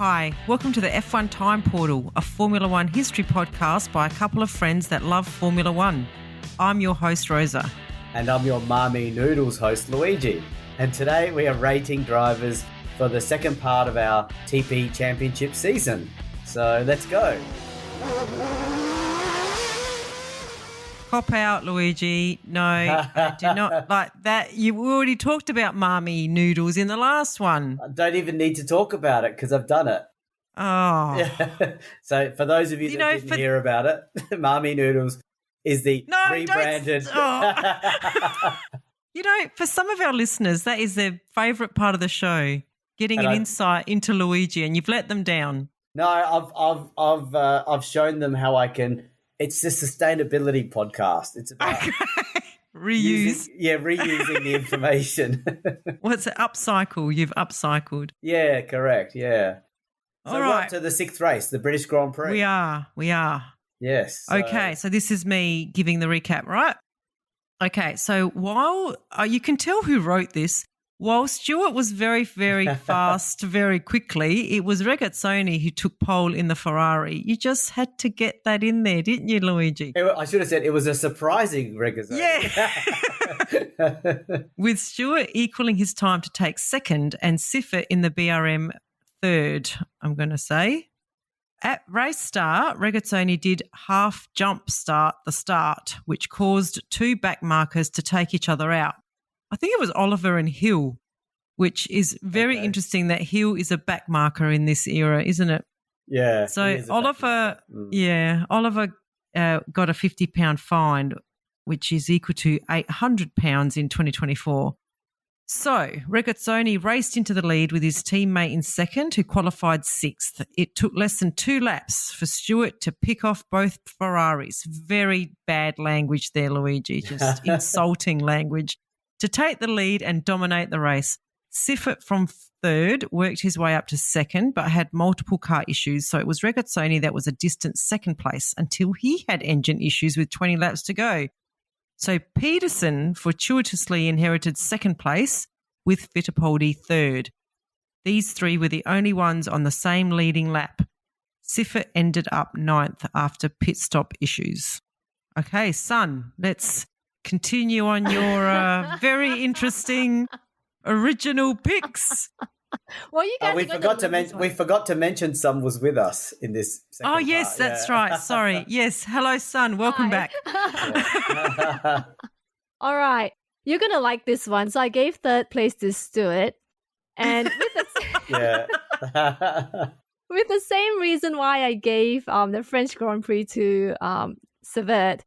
Hi, welcome to the F1 Time Portal, a Formula One history podcast by a couple of friends that love Formula One. I'm your host, Rosa. And I'm your Marmy Noodles host, Luigi. And today we are rating drivers for the second part of our TP Championship season. So let's go. Cop out, Luigi. No, I do not like that. You already talked about Marmy Noodles in the last one. I don't even need to talk about it because I've done it. Oh. So for those of you that didn't hear about it, Marmy Noodles is the rebranded... For some of our listeners, that is their favourite part of the show, getting an insight into Luigi, and you've let them down. No, I've shown them how I can... It's a sustainability podcast. It's about reusing the information. What's it? Upcycle. You've upcycled. Yeah, correct. Yeah. So all we're right. up to the sixth race, the British Grand Prix. We are. Yes. Okay, so this is me giving the recap, right? Okay, so while you can tell who wrote this, while Stewart was very, very fast, very quickly, it was Regazzoni who took pole in the Ferrari. You just had to get that in there, didn't you, Luigi? I should have said it was a surprising Regazzoni. Yeah. With Stewart equaling his time to take second and Siffert in the BRM third, I'm going to say. At race start, Regazzoni did half jump start the start, which caused two back markers to take each other out. I think it was Oliver and Hill, which is very interesting that Hill is a back marker in this era, isn't it? Yeah. So Oliver, Oliver got a £50 fine, which is equal to £800 in 2024. So Regazzoni raced into the lead with his teammate in second, who qualified sixth. It took less than 2 laps for Stewart to pick off both Ferraris. Very bad language there, Luigi, just insulting language. To take the lead and dominate the race. Siffert from third worked his way up to second, but had multiple car issues. So it was Regazzoni that was a distant second place until he had engine issues with 20 laps to go. So Peterson fortuitously inherited second place with Fittipaldi third. These three were the only ones on the same leading lap. Siffert ended up ninth after pit stop issues. Okay, son, let's continue on your very interesting original picks. Well, you guys we forgot to mention Son was with us in this second part. Yes, that's right. Sorry. Yes. Hello, Son. Welcome back. All right. You're going to like this one. So I gave third place to Stewart. And with the same reason why I gave the French Grand Prix to Stewart.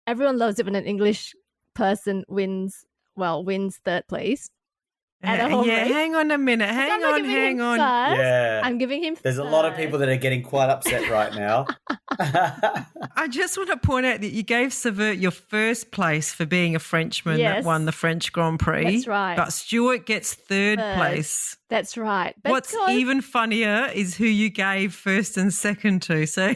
Everyone loves it when an English person wins third place. Hang on a minute. Hang on. Yeah. I'm giving him There's third. a lot of people that are getting quite upset right now. I just want to point out that you gave Stewart your first place for being a Frenchman that won the French Grand Prix. That's right. But Stewart gets third place. That's right. What's even funnier is who you gave first and second to. So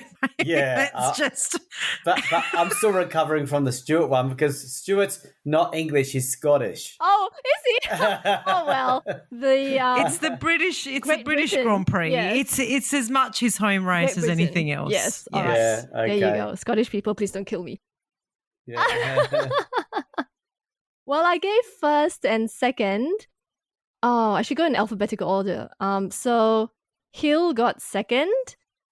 But I'm still recovering from the Stewart one because Stewart's not English, he's Scottish. Oh, is he? Oh well, it's the British. It's the British Grand Prix. Yes. It's as much his home race as anything else. Yes. Yes. Yeah. Okay. There you go. Scottish people, please don't kill me. Yeah. Well, I gave first and second. Oh, I should go in alphabetical order. So Hill got second,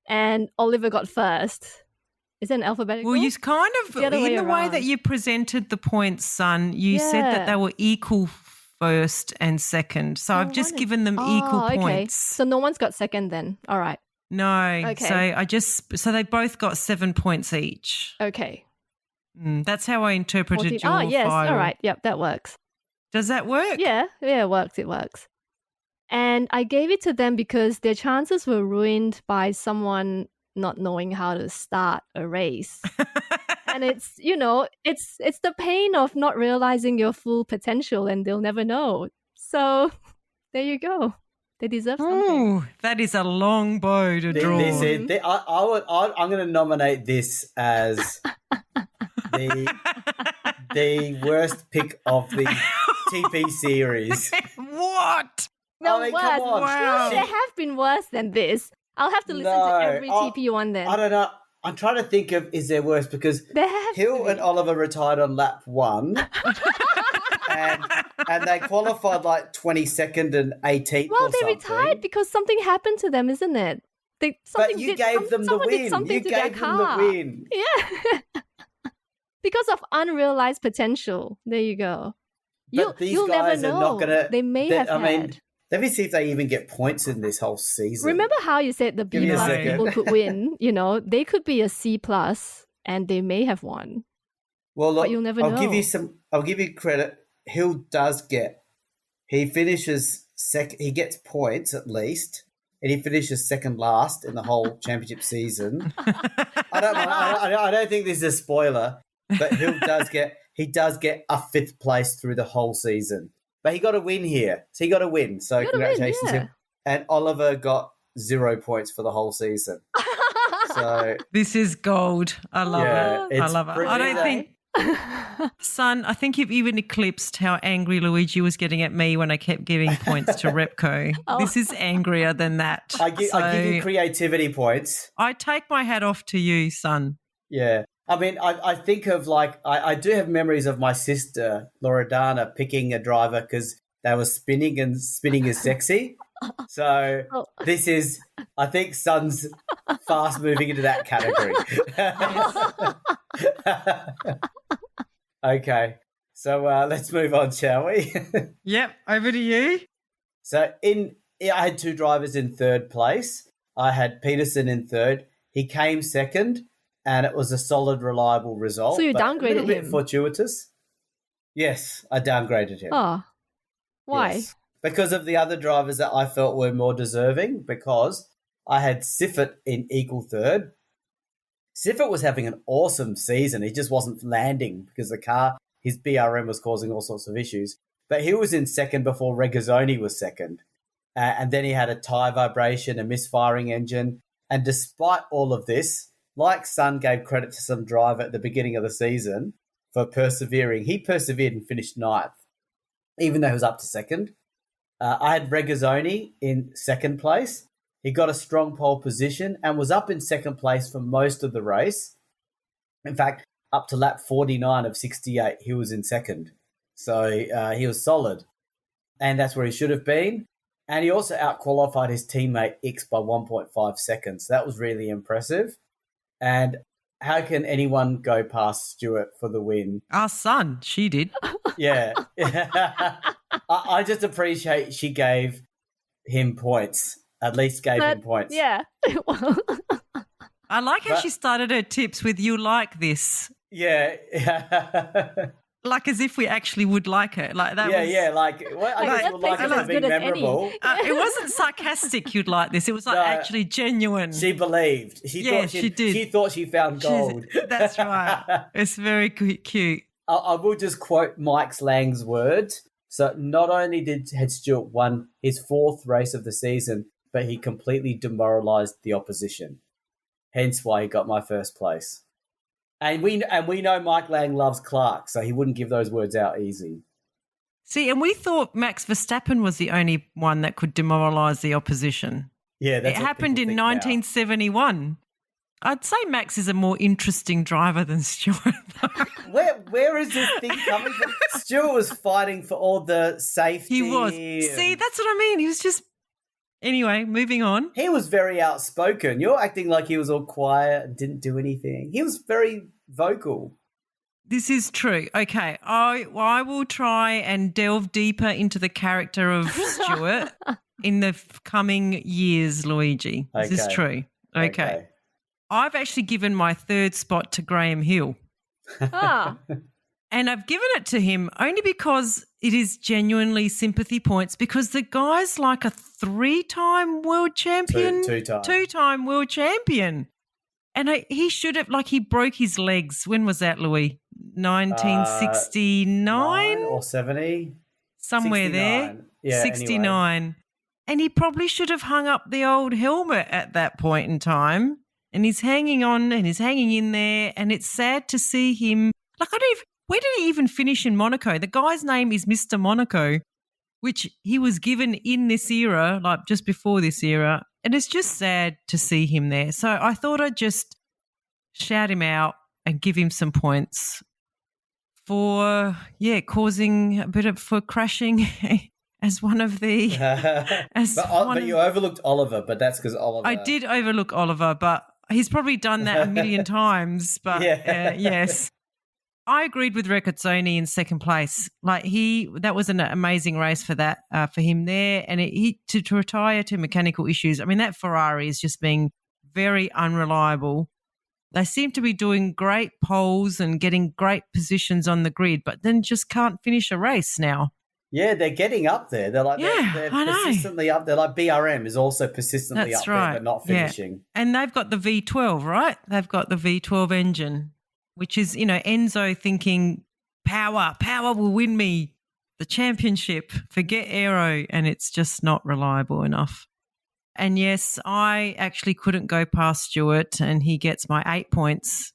and Oliver got first. Is that an alphabetical? Well, you kind of in the way that you presented the points, son. You said that they were equal first and second. So I've just given them equal points. So no one's got second then. All right. No. Okay. So they both got 7 points each. Okay. That's how I interpreted 14. your Oh, yes. file. All right. Yep, that works. Does that work? Yeah, it works. And I gave it to them because their chances were ruined by someone not knowing how to start a race. And it's the pain of not realizing your full potential, and they'll never know. So there you go. They deserve something. Ooh, that is a long bow to draw. I'm going to nominate this as the worst pick of the TP series. What? are mean, worse. come on. Wow. Surely there have been worse than this. I'll have to listen No. to every TP one then. I don't know. I'm trying to think of, is there worse? Because There have to Hill be. and Oliver retired on lap 1. and they qualified like 22nd and 18th Well, or they something. retired because something happened to them, isn't it? But you gave them the someone win. did something You to their gave them the car. win. Yeah. Because of unrealized potential. There you go. But these You'll never guys are know. not going to... They may have had. Let me see if they even get points in this whole season. Remember how you said the Give B me a plus second. people could win? You know, they could be a C plus and they may have won. Well, look, But you'll never I'll give know. you some. I'll give you credit. Hill does get. He finishes second. He gets points at least, and he finishes second last in the whole championship season. I don't think this is a spoiler, but Hill does get. He does get a 5th place through the whole season, but he got a win here. So he got a win. So Got a win, congratulations to yeah. him. And Oliver got 0 points for the whole season. So This is gold. I love yeah, it. I it's love it. pretty I don't amazing. think, son, I think you've even eclipsed how angry Luigi was getting at me when I kept giving points to Repco. Oh. This is angrier than that. I give you creativity points. I take my hat off to you, son. Yeah. I mean, I think of like, I do have memories of my sister, Loredana, picking a driver because they were spinning and spinning is sexy. So Oh. this is, I think Son's fast moving into that category. Okay. So let's move on, shall we? Yep, over to you. So I had 2 drivers in 3rd place. I had Peterson in 3rd. He came 2nd, and it was a solid, reliable result. So you but downgraded a little bit him? fortuitous. Yes, I downgraded him. Oh, why? Yes. Because of the other drivers that I felt were more deserving, because I had Siffert in equal 3rd. Siffert was having an awesome season. He just wasn't landing because the car, his BRM was causing all sorts of issues. But he was in 2nd before Regazzoni was 2nd. And then he had a tyre vibration, a misfiring engine. And despite all of this, like Sun gave credit to some driver at the beginning of the season for persevering, he persevered and finished 9th, even though he was up to 2nd. I had Regazzoni in 2nd place. He got a strong pole position and was up in 2nd place for most of the race. In fact, up to lap 49 of 68, he was in 2nd. So he was solid. And that's where he should have been. And he also out-qualified his teammate X by 1.5 seconds. That was really impressive. And how can anyone go past Stewart for the win? Our son, she did. Yeah. I just appreciate she gave him points. At least gave him points. Yeah. Well, I like how But- she started her tips with "you like this," Yeah. like as if we actually would like it. Like that. Yeah, was, yeah. Like, well, I guess that we'll like place it is for as being good as any. memorable. It wasn't sarcastic. You'd like this. It was like No. actually genuine. She believed. Yeah, she did. She thought she found gold. That's right. It's very cute. I will just quote Mike Lang's words. So not only had Stewart won his 4th race of the season, but he completely demoralised the opposition. Hence why he got my 1st place. And we know Mike Lang loves Clark, so he wouldn't give those words out easy. See, and we thought Max Verstappen was the only one that could demoralise the opposition. Yeah, that's It what happened people in think now. 1971. I'd say Max is a more interesting driver than Stewart. Where is this thing coming from? Stewart was fighting for all the safety. He was. See, that's what I mean. He was just... Anyway, moving on. He was very outspoken. You're acting like he was all quiet and didn't do anything. He was very vocal. This is true. Okay, I will try and delve deeper into the character of Stewart in the coming years, Luigi. This is Okay. true. Okay. I've actually given my 3rd spot to Graham Hill. ah, And I've given it to him only because it is genuinely sympathy points, because the guy's like a 3-time world champion. Two-time. 2-time world champion. And he should have, like, he broke his legs. When was that, Louis? 1969? 9 or 70? Somewhere 69. there. Yeah, 69. Anyway. And he probably should have hung up the old helmet at that point in time. And he's hanging on and he's hanging in there. And it's sad to see him. Like, where did he even finish in Monaco? The guy's name is Mr. Monaco. which he was given in this era, like just before this era. And it's just sad to see him there. So I thought I'd just shout him out and give him some points for, causing a bit of, for crashing as one of the... but you overlooked Oliver, but that's because Oliver... I did overlook Oliver, but he's probably done that a million times. But yes. I agreed with Recordzoni in second place. Like that was an amazing race for that, for him there. And to retire to mechanical issues. I mean, that Ferrari is just being very unreliable. They seem to be doing great poles and getting great positions on the grid, but then just can't finish a race now. Yeah, they're getting up there. They're like, they're persistently up there. Like BRM is also persistently up there, but not finishing. Yeah. And they've got the V12, right? They've got the V12 engine, which is, Enzo thinking power will win me the championship. Forget aero, and it's just not reliable enough. And yes, I actually couldn't go past Stewart, and he gets my 8 points.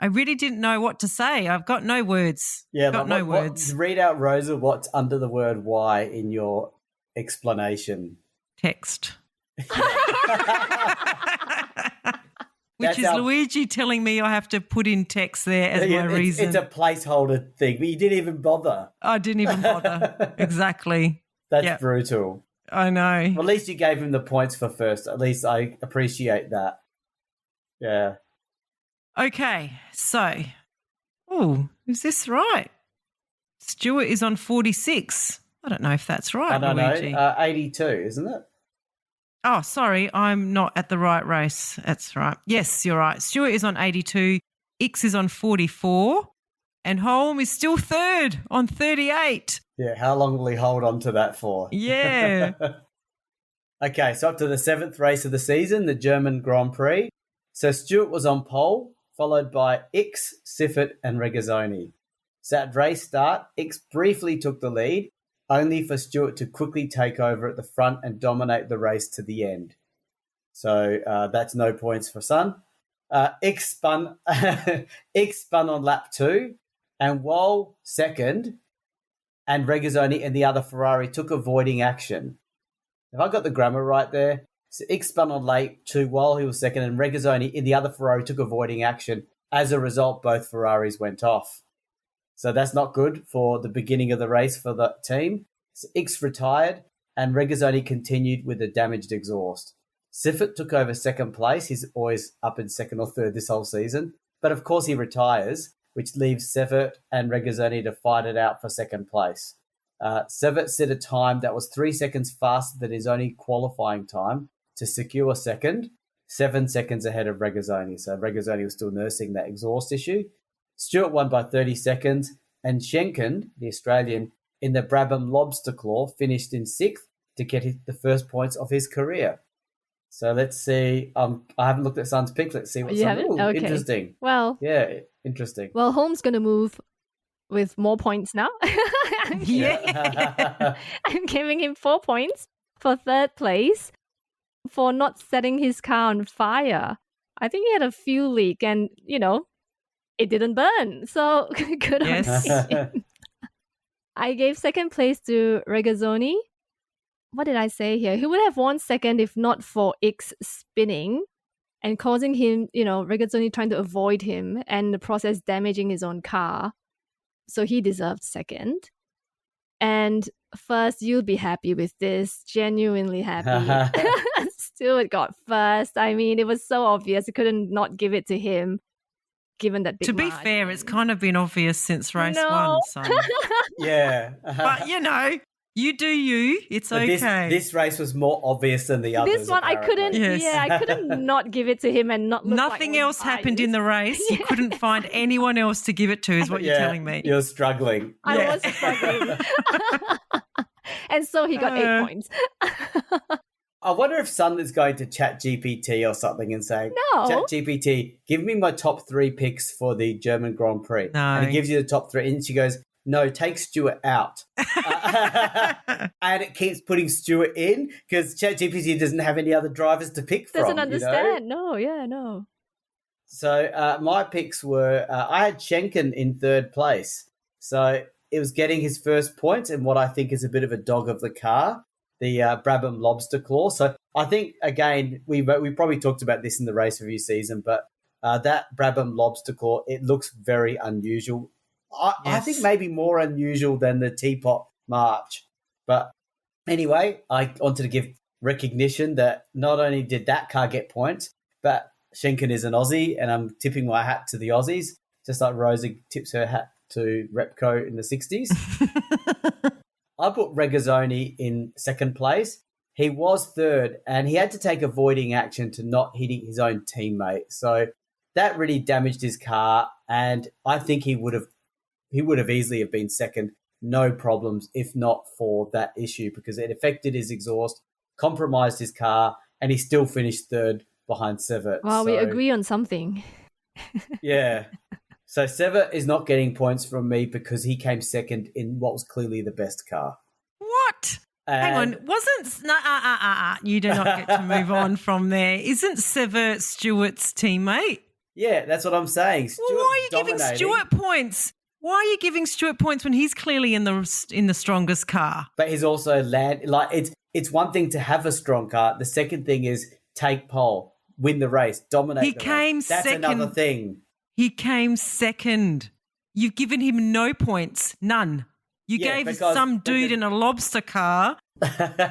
I really didn't know what to say. I've got no words. Yeah, words. Read out, Rosa, what's under the word why in your explanation. Text. Which is Luigi telling me I have to put in text there as my reason. It's a placeholder thing, but you didn't even bother. I didn't even bother. Exactly. That's brutal. I know. Well, at least you gave him the points for first. At least I appreciate that. Yeah. Okay, so, is this right? Stewart is on 46. I don't know if that's right, I don't Luigi. know. 82, isn't it? Oh, sorry, I'm not at the right race. That's right. Yes, you're right. Stewart is on 82, Ix is on 44, and Holm is still third on 38. Yeah, how long will he hold on to that for? Yeah. Okay, so up to the 7th race of the season, the German Grand Prix. So Stewart was on pole, followed by Ix, Siffert and Regazzoni. So at race start, Ix briefly took the lead, only for Stewart to quickly take over at the front and dominate the race to the end. So that's no points for Sun. Ix spun on lap 2, and while second, and Regazzoni and the other Ferrari took avoiding action. Have I got the grammar right there? So Ix spun on lap 2 while he was second, and Regazzoni in the other Ferrari took avoiding action. As a result, both Ferraris went off. So that's not good for the beginning of the race for the team. So Ix retired, and Regazzoni continued with a damaged exhaust. Siffert took over second place. He's always up in second or third this whole season. But of course he retires, which leaves Siffert and Regazzoni to fight it out for second place. Siffert set a time that was 3 seconds faster than his only qualifying time to secure second, 7 seconds ahead of Regazzoni. So Regazzoni was still nursing that exhaust issue. Stewart won by 30 seconds, and Schenken, the Australian, in the Brabham Lobster Claw, finished in 6th to get the first points of his career. So let's see. I haven't looked at Sun's picks. Let's see what's on. Okay. Interesting. Well, yeah, interesting. Well, Holm's going to move with more points now. Yeah. I'm giving him 4 points for third place for not setting his car on fire. I think he had a fuel leak and, it didn't burn. So good on him. I gave second place to Regazzoni. What did I say here? He would have won second if not for Ix spinning and causing him, Regazzoni trying to avoid him and in the process damaging his own car. So he deserved second. And first, you'll be happy with this. Genuinely happy. Stewart got first. I mean, it was so obvious. You couldn't not give it to him, given that big To be margin. fair, it's kind of been obvious since race one. So. Yeah. But, you do you. It's but okay. This race was more obvious than the others. This one, apparently. I couldn't not give it to him and not look Nothing like else happened in the race. You couldn't find anyone else to give it to, is what you're telling me. You're struggling. I was struggling. And so he got 8 points. I wonder if Sun is going to ChatGPT or something and saying, No. ChatGPT, give me my top 3 picks for the German Grand Prix. No. And it gives you the top 3. And she goes, no, take Stewart out. And it keeps putting Stewart in because ChatGPT doesn't have any other drivers to pick from. Doesn't understand. No. So my picks were, I had Schenken in third place. So it was getting his first points in what I think is a bit of a dog of the car, the Brabham Lobster Claw. So I think, again, we probably talked about this in the race review season, but that Brabham Lobster Claw, it looks very unusual. I think maybe more unusual than the Teapot March. But anyway, I wanted to give recognition that not only did that car get points, but Schenken is an Aussie, and I'm tipping my hat to the Aussies, just like Rosa tips her hat to Repco in the 60s. I put Regazzoni in second place. He was third, and he had to take avoiding action to not hitting his own teammate. So that really damaged his car, and I think he would have easily have been second, no problems, if not for that issue, because it affected his exhaust, compromised his car, and he still finished third behind Sevet. Well, we agree on something. Yeah. So Sevet is not getting points from me because he came second in what was clearly the best car. What? Hang on, you do not get to move on from there. Isn't Sevet Stewart's teammate? Yeah, that's what I'm saying. Well, why are you giving Stewart points? Why are you giving Stewart points when he's clearly in the strongest car? But he's also it's one thing to have a strong car. The second thing is take pole, win the race, dominate the race. He came second. That's another thing. He came second. You've given him no points, none. You gave some dude in a lobster car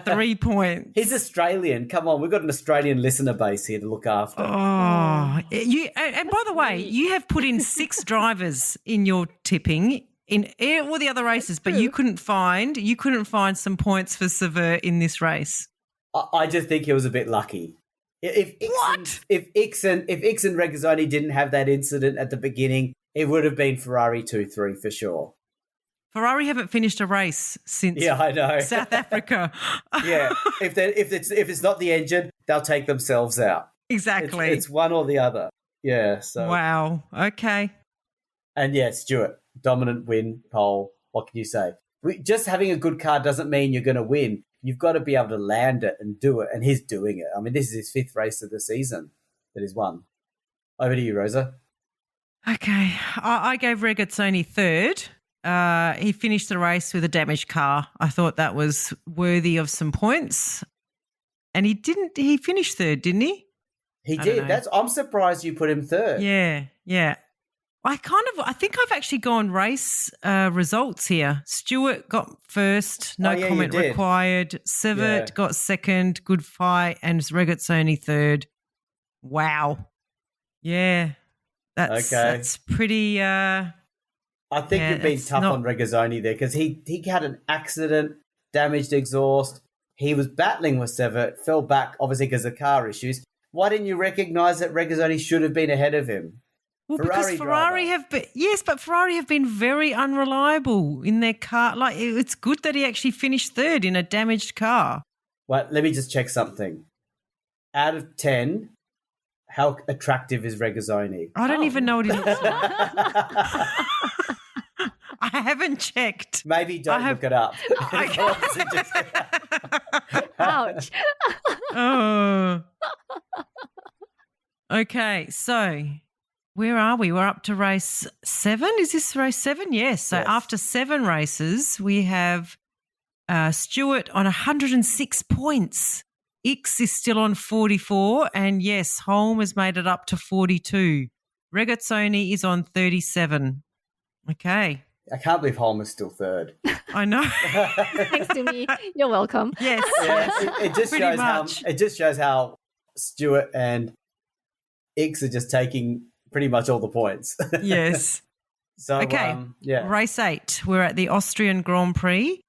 3 points. He's Australian. Come on, we've got an Australian listener base here to look after. Oh, and by the way, you have put in 6 drivers in your tipping in all the other races, but you couldn't find some points for Sever in this race. I just think he was a bit lucky. If Ix and Regazzoni didn't have that incident at the beginning, it would have been Ferrari 2-3 for sure. Ferrari haven't finished a race since I know. South Africa. Yeah, if it's not the engine, they'll take themselves out. Exactly. It's one or the other. Yeah. So wow. Okay. And yeah, Stewart, dominant win, pole. What can you say? Just having a good car doesn't mean you're going to win. You've got to be able to land it and do it, and he's doing it. I mean, this is his 5th race of the season that he's won. Over to you, Rosa. Okay. I gave Regazzoni third. He finished the race with a damaged car. I thought that was worthy of some points. And he finished third, didn't he? He did. I'm surprised you put him third. Yeah. I think I've actually gone race results here. Stewart got first, no comment required. Sevet got second, good fight, and Regazzoni third. Wow. Yeah. That's pretty I think you've been tough on Regazzoni there because he had an accident, damaged exhaust. He was battling with Sevet, fell back, obviously because of car issues. Why didn't you recognise that Regazzoni should have been ahead of him? Well, because Ferrari have been very unreliable in their car. Like, it's good that he actually finished third in a damaged car. Well, let me just check something. Out of 10, how attractive is Regazzoni? I don't even know what he looks like. I haven't checked. Maybe don't look it up. Ouch. Oh. Okay, so where are we? We're up to race 7. Is this race 7? Yes. So after 7 races, we have Stewart on 106 points. Ix is still on 44, and yes, Holm has made it up to 42. Regazzoni is on 37. Okay. I can't believe Holm is still third. I know. Thanks to me. You're welcome. Yes. Yeah, it just shows how Stewart and Ix are just taking pretty much all the points. Yes. So okay. Race 8. We're at the Austrian Grand Prix.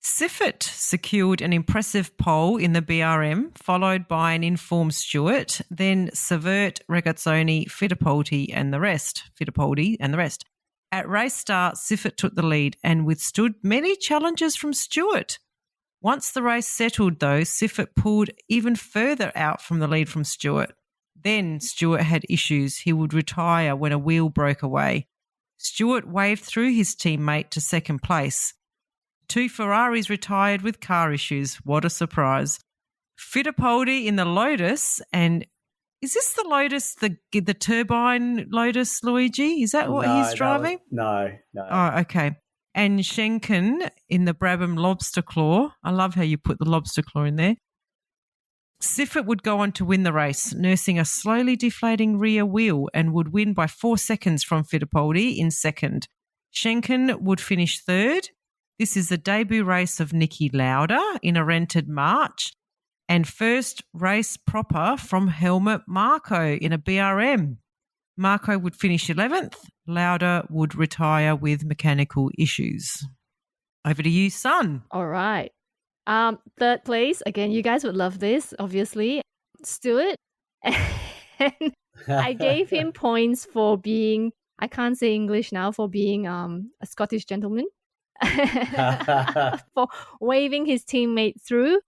Siffert secured an impressive pole in the BRM, followed by an informed Stewart, then Severt, Regazzoni, Fittipaldi and the rest. At race start, Siffert took the lead and withstood many challenges from Stewart. Once the race settled, though, Siffert pulled even further out from the lead from Stewart. Then Stewart had issues. He would retire when a wheel broke away. Stewart waved through his teammate to second place. 2 Ferraris retired with car issues. What a surprise. Fittipaldi in the Lotus, and is this the Lotus, the turbine Lotus, Luigi? Is that what he's driving? No. Oh, okay. and Schenken in the Brabham Lobster Claw. I love how you put the lobster claw in there. Siffert would go on to win the race, nursing a slowly deflating rear wheel, and would win by 4 seconds from Fittipaldi in second. Schenken would finish third. This is the debut race of Niki Lauda in a rented March, and first race proper from Helmut Marko in a BRM. Marko would finish 11th. Lauda would retire with mechanical issues. Over to you, Sun. All right. Third place, again, you guys would love this, obviously. Stewart. And I gave him points for being, I can't say English now, for being a Scottish gentleman. For waving his teammate through.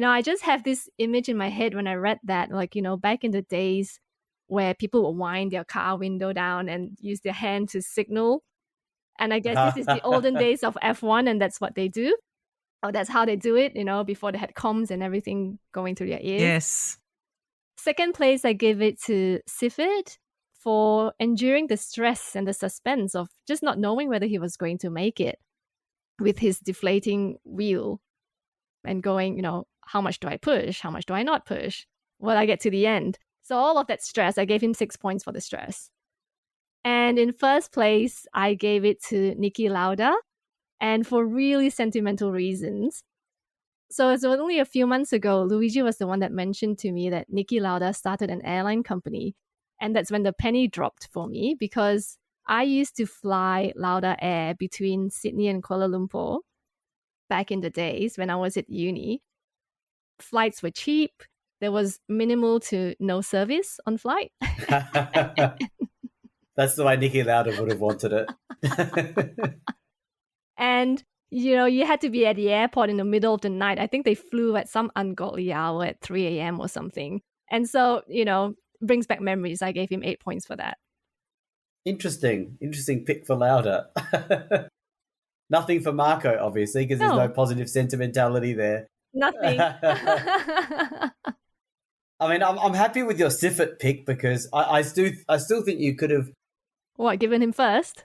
I just have this image in my head when I read that, back in the days where people would wind their car window down and use their hand to signal. And I guess this is the olden days of F1, and that's what they do. Or that's how they do it, before they had comms and everything going through their ears. Yes. Second place, I give it to Siffert for enduring the stress and the suspense of just not knowing whether he was going to make it with his deflating wheel and going, how much do I push? How much do I not push? Well, I get to the end. So all of that stress, I gave him 6 points for the stress. And in first place, I gave it to Niki Lauda, and for really sentimental reasons. So it was only a few months ago, Luigi was the one that mentioned to me that Niki Lauda started an airline company. And that's when the penny dropped for me, because I used to fly Lauda Air between Sydney and Kuala Lumpur back in the days when I was at uni. Flights were cheap. There was minimal to no service on flight. That's the way Niki Lauda would have wanted it. And, you had to be at the airport in the middle of the night. I think they flew at some ungodly hour at 3 a.m. or something. And so, brings back memories. I gave him 8 points for that. Interesting pick for Lauda. Nothing for Marko, obviously, because there's no positive sentimentality there. Nothing. I mean, I'm happy with your Siffert pick, because I still think you could have... What, given him first?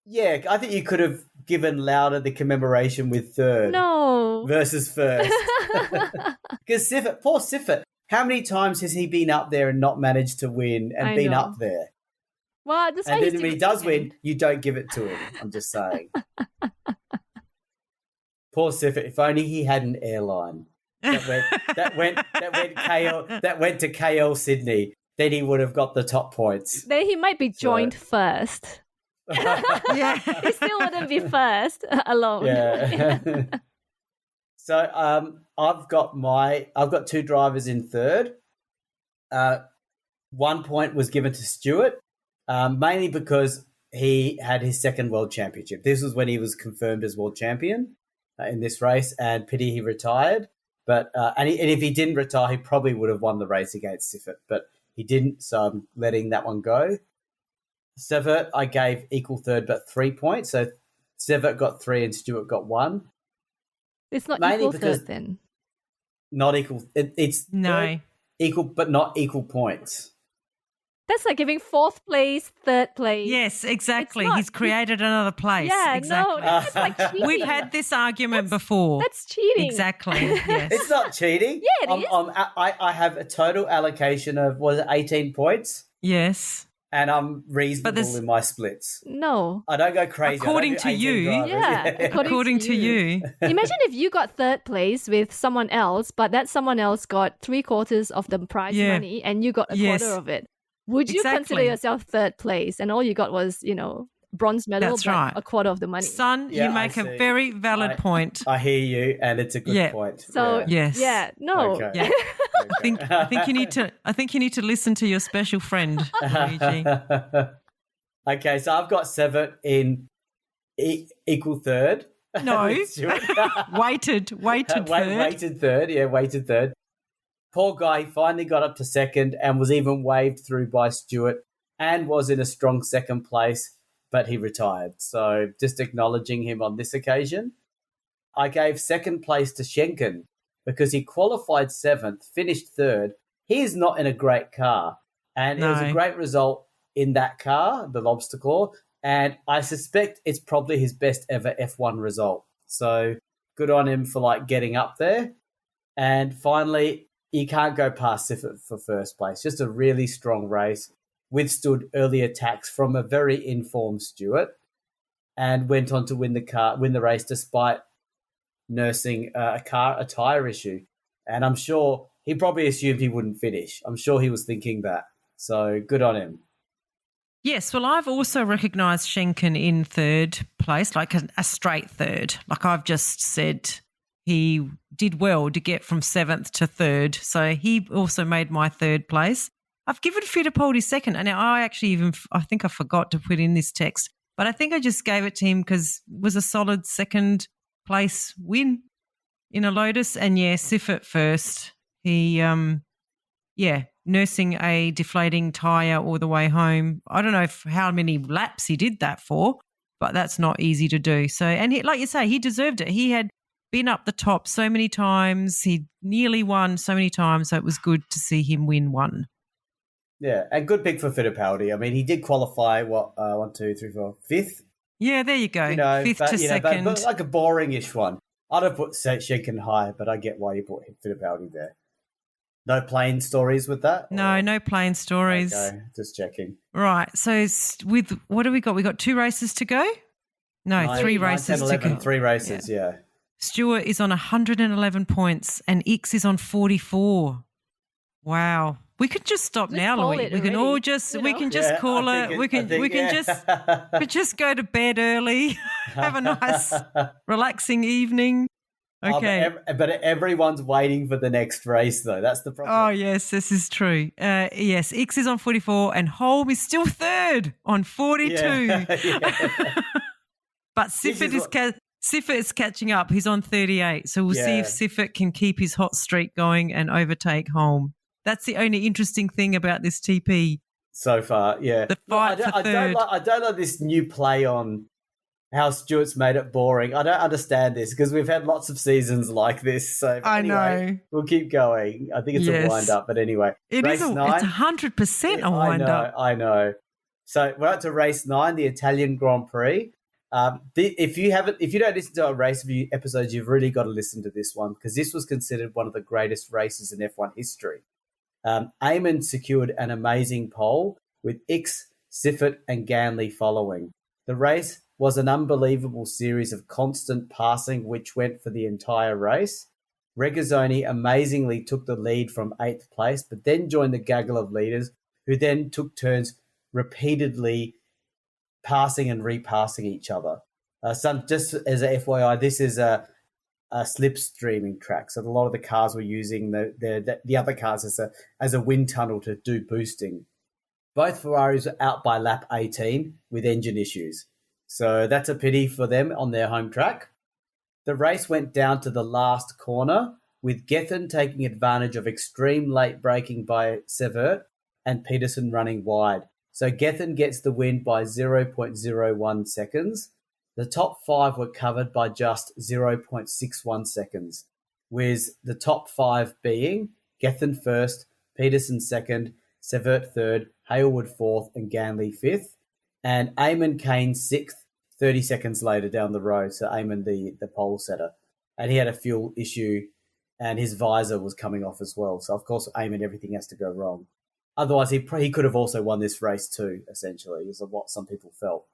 Yeah, I think you could have given Lauda the commemoration with third. No. Versus first. Because poor Siffert, how many times has he been up there and not managed to win and been up there? Well, that's and then when he does win, you don't give it to him. I'm just saying. Poor Siffert. If only he had an airline that went to KL Sydney, then he would have got the top points. Then he might be joined first. Yeah, he still wouldn't be first alone. Yeah. So I've got 2 drivers in third. 1 point was given to Stewart, mainly because he had his second world championship. This was when he was confirmed as world champion in this race, and pity he retired. But and if he didn't retire, he probably would have won the race against Siffert, but he didn't, so I'm letting that one go. Siffert, I gave equal third, but 3 points. So Siffert got 3 and Stewart got 1. It's not mainly equal third then. Not equal. It's no equal, but not equal points. That's like giving fourth place, third place. Yes, exactly. He's created another place. Yeah, exactly. no, that's like cheating. We've had this argument before. That's cheating. Exactly. Yes. It's not cheating. Yeah, it is. I have a total allocation of 18 points. Yes. And I'm reasonable in my splits. No. I don't go crazy. According to you. Yeah. According to you. Imagine if you got third place with someone else, but that someone else got 3/4 of the prize money and you got a quarter of it. Would you consider yourself third place and all you got was, bronze medal, That's but right. a quarter of the money? Son, you make a very valid point. I hear you, and it's a good point. So yes. Yeah, no. Okay. Yeah. I think you need to listen to your special friend, Luigi. Okay, so I've got Siffert in equal third. No. Weighted third. Weighted third. Poor guy finally got up to second and was even waved through by Stewart and was in a strong second place, but he retired. So just acknowledging him on this occasion. I gave second place to Schenken because he qualified 7th, finished 3rd. He is not in a great car. And it was a great result in that car, the Lobster Claw. And I suspect it's probably his best ever F1 result. So good on him for like getting up there. And finally, you can't go past Siffert for first place. Just a really strong race. Withstood early attacks from a very informed Stewart and went on to win the race despite nursing a tyre issue. And I'm sure he probably assumed he wouldn't finish. I'm sure he was thinking that. So good on him. Yes, well, I've also recognised Schenken in third place, like a straight third. Like I've just said, he did well to get from seventh to third. So he also made my third place. I've given Fittipaldi second, and I think I forgot to put in this text, but I think I just gave it to him because it was a solid second place win in a Lotus. And yeah, Siffert first. He, nursing a deflating tyre all the way home. I don't know how many laps he did that for, but that's not easy to do. So, and he, like you say, he deserved it. He had been up the top so many times. He nearly won so many times, so it was good to see him win one. Yeah, and good pick for Fittipaldi. I mean, he did qualify, 5th? Yeah, there you go. Fifth to second. But like a boring-ish one. I'd have put Schenken high, but I get why you put Fittipaldi there. No plane stories with that? No plane stories. Okay, just checking. Right, so with what do we got? We got 2 races to go? No, 3 races 10, 11, to go. 3 races, yeah. Stewart is on 111 points and Ix is on 44. Wow. We could just stop now, Louise. We can all just we can just call it. We can just go to bed early, have a nice relaxing evening. Okay. But everyone's waiting for the next race though. That's the problem. Oh yes, this is true. Yes, Ix is on 44 and Holm is still third on 42. Yeah. But Siffert is catching up. He's on 38. So we'll see if Siffert can keep his hot streak going and overtake Holm. That's the only interesting thing about this TP. So far, yeah. The fight for third. I don't like this new play on how Stewart's made it boring. I don't understand this because we've had lots of seasons like this. So I know. We'll keep going. I think it's a wind-up, but anyway. It's 100% a wind-up. I know. So we're up to race 9, the Italian Grand Prix. If you don't listen to our race review episodes, you've really got to listen to this one because this was considered one of the greatest races in F1 history. Eamon secured an amazing pole with Ix, Siffert and Ganley following. The race was an unbelievable series of constant passing which went for the entire race. Regazzoni amazingly took the lead from 8th place but then joined the gaggle of leaders who then took turns repeatedly passing and repassing each other. Just as a FYI, this is a slipstreaming track, so a lot of the cars were using the other cars as a wind tunnel to do boosting. Both Ferraris were out by lap 18 with engine issues, so that's a pity for them on their home track. The race went down to the last corner, with Gethin taking advantage of extreme late braking by Severt and Peterson running wide. So Gethin gets the win by 0.01 seconds. The top 5 were covered by just 0.61 seconds, with the top 5 being Gethin first, Peterson second, Severt third, Hailwood fourth, and Ganley fifth, and Eamon Kane sixth, 30 seconds later down the road. So Eamon, the pole setter, and he had a fuel issue, and his visor was coming off as well. So of course, Eamon, everything has to go wrong. Otherwise, he could have also won this race too. Essentially, is what some people felt.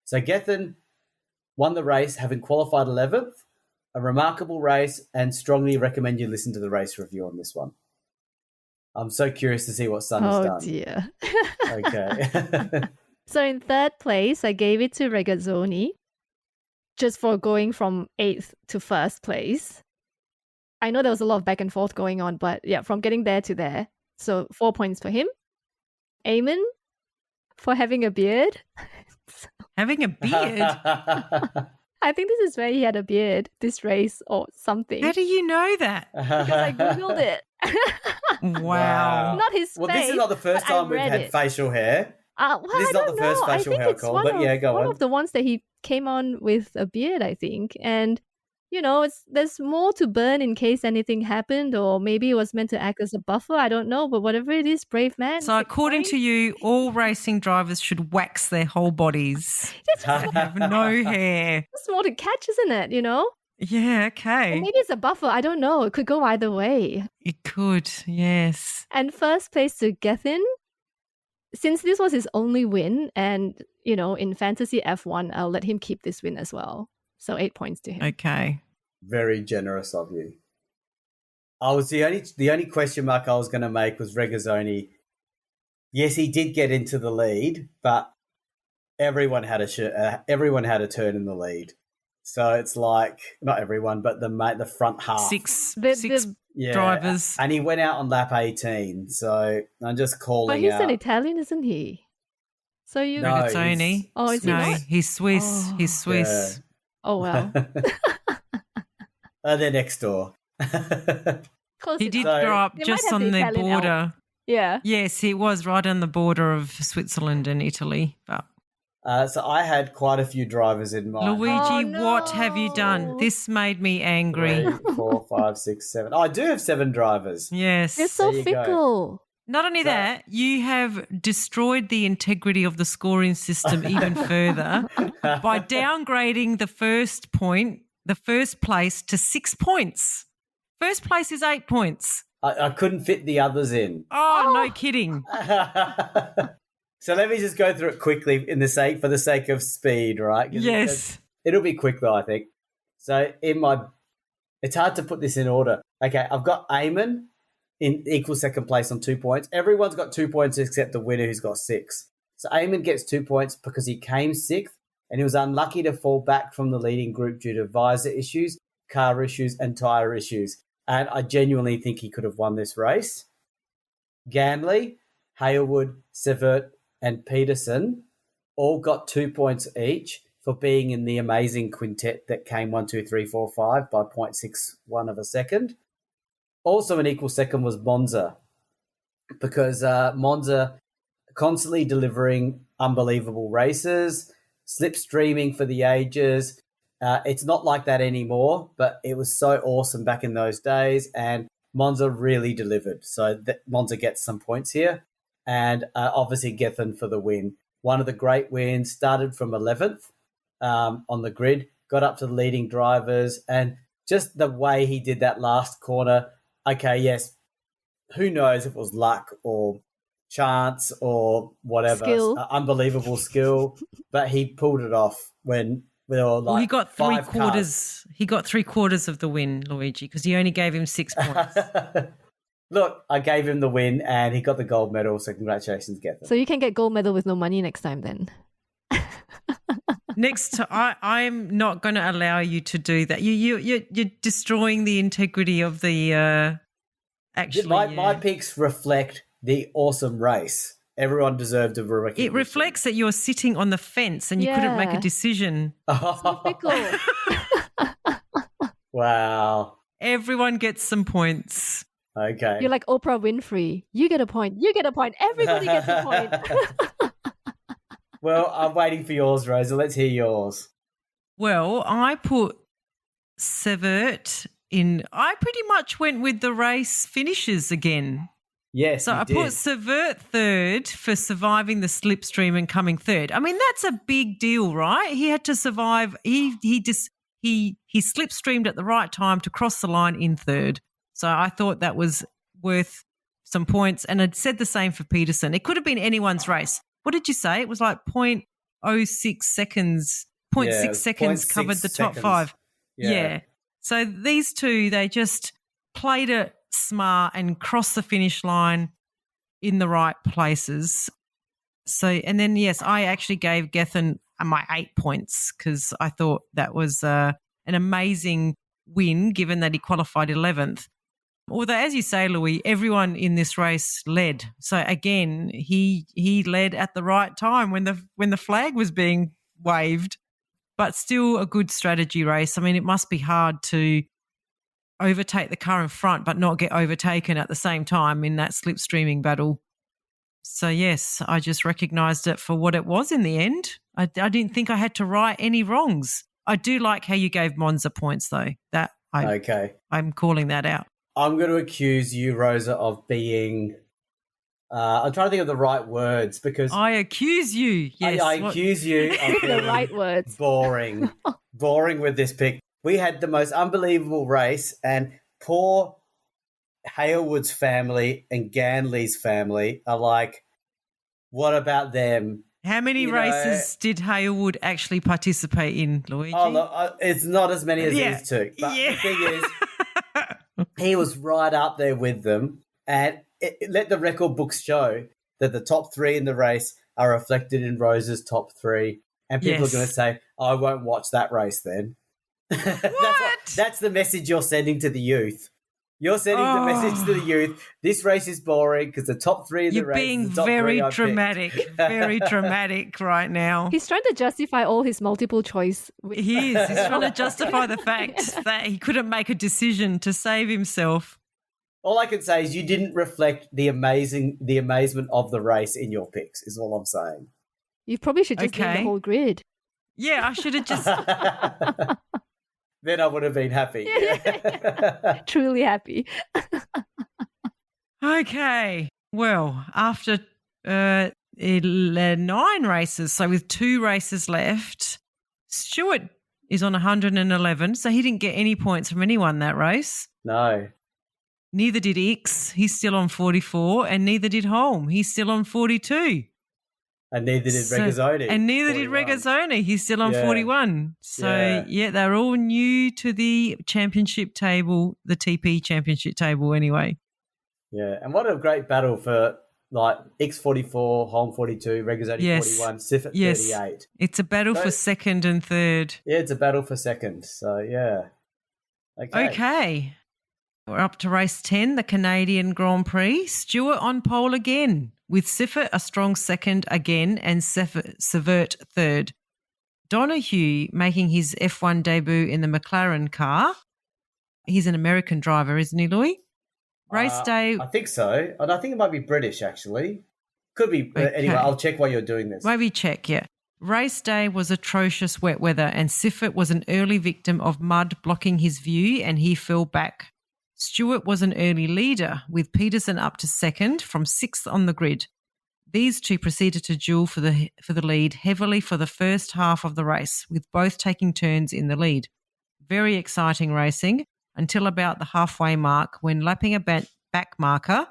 So Gethin won the race, having qualified 11th, a remarkable race, and strongly recommend you listen to the race review on this one. I'm so curious to see what Sun has done. Oh, dear. Okay. So in third place, I gave it to Regazzoni, just for going from 8th to first place. I know there was a lot of back and forth going on, but yeah, from getting there to there. So 4 points for him. Eamon, for having a beard. Having a beard? I think this is where he had a beard, this race or something. How do you know that? Because I Googled it. Wow. Not his face. Well, this is not the first time we've had facial hair. This is not the first facial hair call, but yeah, go on. One of the ones that he came on with a beard, I think. And there's more to burn in case anything happened, or maybe it was meant to act as a buffer. I don't know, but whatever it is, brave man. So according to you, all racing drivers should wax their whole bodies and have no hair. It's more to catch, isn't it? Yeah, Or okay. maybe it's a buffer. I don't know. It could go either way. It could, yes. And first place to Gethin. Since this was his only win, and in Fantasy F1, I'll let him keep this win as well. So 8 points to him. Okay. Very generous of you. I was the only question mark I was going to make was Regazzoni. Yes, he did get into the lead, but everyone had a turn in the lead. So it's like not everyone, but the front half. Six Yeah, drivers. and he went out on lap 18. So I'm just calling But he's out. an Italian, isn't he? So you. No, Regazzoni. Oh, is he No, not? he's Swiss. Oh. He's Swiss. Oh well. They're next door. Close He enough. did So- grow up They might just have on the the Italian border. Yeah. Yes, he was right on the border of Switzerland and Italy. But So I had quite a few drivers in mind. Luigi, Oh, what have you done? no. This made me angry. 3, 4, 5, 6, 7. Oh, I do have 7 drivers. Yes. They're so There you go. fickle. Not only So- that, you have destroyed the integrity of the scoring system even further by downgrading the first place to 6 points. First place is 8 points. I couldn't fit the others in. Oh, no kidding. So let me just go through it quickly for the sake of speed, right? 'Cause Yes. it'll be quick though, I think. So it's hard to put this in order. Okay, I've got Eamon in equal second place on 2 points. Everyone's got 2 points except the winner who's got 6. So Eamon gets 2 points because he came 6th and he was unlucky to fall back from the leading group due to visor issues, car issues, and tyre issues. And I genuinely think he could have won this race. Ganley, Hailwood, Severt, and Peterson all got 2 points each for being in the amazing quintet that came 1, 2, 3, 4, 5 by 0.61 of a second. Also an equal second was Monza, because Monza constantly delivering unbelievable races, slipstreaming for the ages. It's not like that anymore, but it was so awesome back in those days, and Monza really delivered. So Monza gets some points here, and obviously Gethin for the win. One of the great wins, started from 11th on the grid, got up to the leading drivers, and just the way he did that last corner. Okay, yes, who knows if it was luck or chance or whatever. Skill. Unbelievable skill, but he pulled it off when there were like Well, he got 3 5 quarters. He got 3/4 of the win, Luigi, because he only gave him 6 points. cars. Look, I gave him the win and he got the gold medal, so congratulations, Gethin. So you can get gold medal with no money next time then. Next, I'm not going to allow you to do that. You're destroying the integrity of the. Actually, my picks reflect the awesome race. Everyone deserved a recognition. it reflects that you're sitting on the fence and you couldn't make a Yeah. decision. So fickle. Wow. Everyone gets some points. Okay. You're like Oprah Winfrey. You get a point. You get a point. Everybody gets a point. Well, I'm waiting for yours, Rosa. Let's hear yours. Well, I put Severt in. I pretty much went with the race finishes again. Yes, So you I did. put Severt third for surviving the slipstream and coming third. I mean, that's a big deal, right? He had to survive. He slipstreamed at the right time to cross the line in third. So I thought that was worth some points. And I'd said the same for Peterson. It could have been anyone's race. What did you say? It was like 0.06 seconds. 0.6 Yeah, seconds 0.6 covered the top seconds. 5. Yeah. So these two, they just played it smart and crossed the finish line in the right places. So, and then, yes, I actually gave Gethin my 8 points because I thought that was an amazing win given that he qualified 11th. Although, as you say, Louis, everyone in this race led. So again, he led at the right time when the flag was being waved. But still a good strategy race. I mean, it must be hard to overtake the car in front but not get overtaken at the same time in that slipstreaming battle. So, yes, I just recognised it for what it was in the end. I didn't think I had to right any wrongs. I do like how you gave Monza points, though. Okay. I'm calling that out. I'm going to accuse you, Rosa, of being... I'm trying to think of the right words because... I accuse you. Yes. I accuse you of The being right words. boring with this pick. We had the most unbelievable race, and poor Hailwood's family and Ganley's family are like, what about them? How many races did Hailwood actually participate in, Luigi? Oh, look, it's not as many as these two. But the thing is, he was right up there with them, and let the record books show that the top three in the race are reflected in Rosa's top three, and people are going to say, I won't watch that race then. That's the message you're sending to the youth. You're sending the message to the youth. This race is boring because the top three in the race. You're being very dramatic, very dramatic right now. He's trying to justify all his multiple choice. He is. He's trying to justify the fact that he couldn't make a decision to save himself. All I can say is you didn't reflect the amazement of the race in your picks, is all I'm saying. You probably should just name the whole grid. Yeah, I should have just... Then I would have been happy. Truly happy. Okay. Well, after 9 races, so with 2 races left, Stewart is on 111, so he didn't get any points from anyone that race. No. Neither did Ix. He's still on 44, and neither did Holm. He's still on 42. And neither did Regazzoni. And neither 41. Did Regazzoni. He's still on 41. So, they're all new to the championship table, the TP championship table anyway. Yeah, and what a great battle for, like, X44, Holm 42, Regazzoni 41, Sif at 38. It's a battle for second and third. Yeah, it's a battle for second. So, yeah. Okay. We're up to race 10, the Canadian Grand Prix. Stewart on pole again, with Siffert a strong second again and Severt third. Donahue making his F1 debut in the McLaren car. He's an American driver, isn't he, Louis? Race day. I think so. And I think it might be British, actually. Could be. Okay. Anyway, I'll check while you're doing this. Maybe check, yeah. Race day was atrocious wet weather, and Siffert was an early victim of mud blocking his view, and he fell back. Stewart was an early leader, with Peterson up to second from 6th on the grid. These two proceeded to duel for the lead heavily for the first half of the race, with both taking turns in the lead. Very exciting racing until about the halfway mark, when lapping a back marker,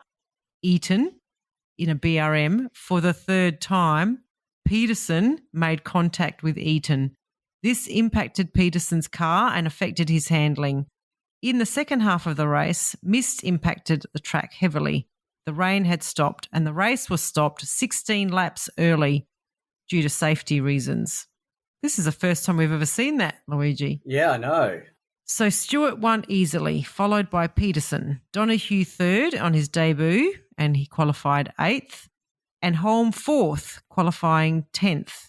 Eaton, in a BRM, for the third time, Peterson made contact with Eaton. This impacted Peterson's car and affected his handling. In the second half of the race, mist impacted the track heavily. The rain had stopped, and the race was stopped 16 laps early due to safety reasons. This is the first time we've ever seen that, Luigi. Yeah, I know. So Stewart won easily, followed by Peterson. Donahue third on his debut, and he qualified 8th. And Holm 4th, qualifying 10th.